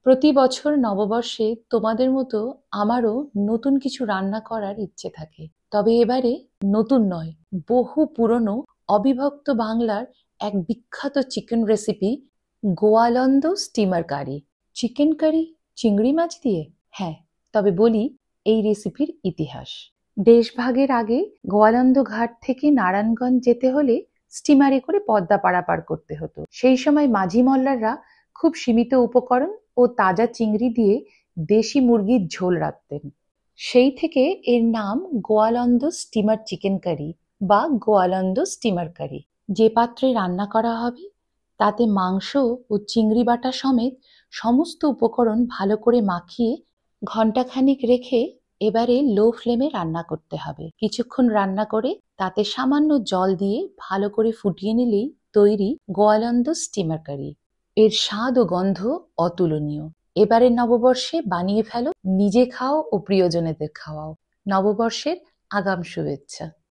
প্রতি বছর নববর্ষে তোমাদের মতো আমারও নতুন কিছু রান্না করার ইচ্ছে থাকে। তবে এবারে নতুন নয়, বহু পুরনো অবিভক্ত বাংলার এক বিখ্যাত চিকেন রেসিপি, গোয়ালন্দ স্টিমার কারি। চিকেন কারি চিংড়ি মাছ দিয়ে? হ্যাঁ, তবে বলি এই রেসিপির ইতিহাস। দেশভাগের আগে গোয়ালন্দ ঘাট থেকে নারায়ণগঞ্জ যেতে হলে স্টিমারে করে পদ্মা পারাপার করতে হতো। সেই সময় মাঝি মল্লাররা খুব সীমিত উপকরণ ও তাজা চিংড়ি দিয়ে দেশি মুরগির ঝোল রাঁধতেন। সেই থেকে এর নাম গোয়ালন্দ স্টিমার চিকেন কারি বা গোয়ালন্দ স্টিমার কারি। যে পাত্রে রান্না করা হবে তাতে মাংস ও চিংড়ি বাটা সমেত সমস্ত উপকরণ ভালো করে মাখিয়ে ঘন্টাখানিক রেখে এবারে লো ফ্লেমে রান্না করতে হবে। কিছুক্ষণ রান্না করে তাতে সামান্য জল দিয়ে ভালো করে ফুটিয়ে নিলেই তৈরি গোয়ালন্দ স্টিমার কারি। এর স্বাদ ও গন্ধ অতুলনীয়। এবারের নববর্ষে বানিয়ে ফেলো, নিজে খাও ও প্রিয়জনেদের খাওয়াও। নববর্ষের আগাম শুভেচ্ছা।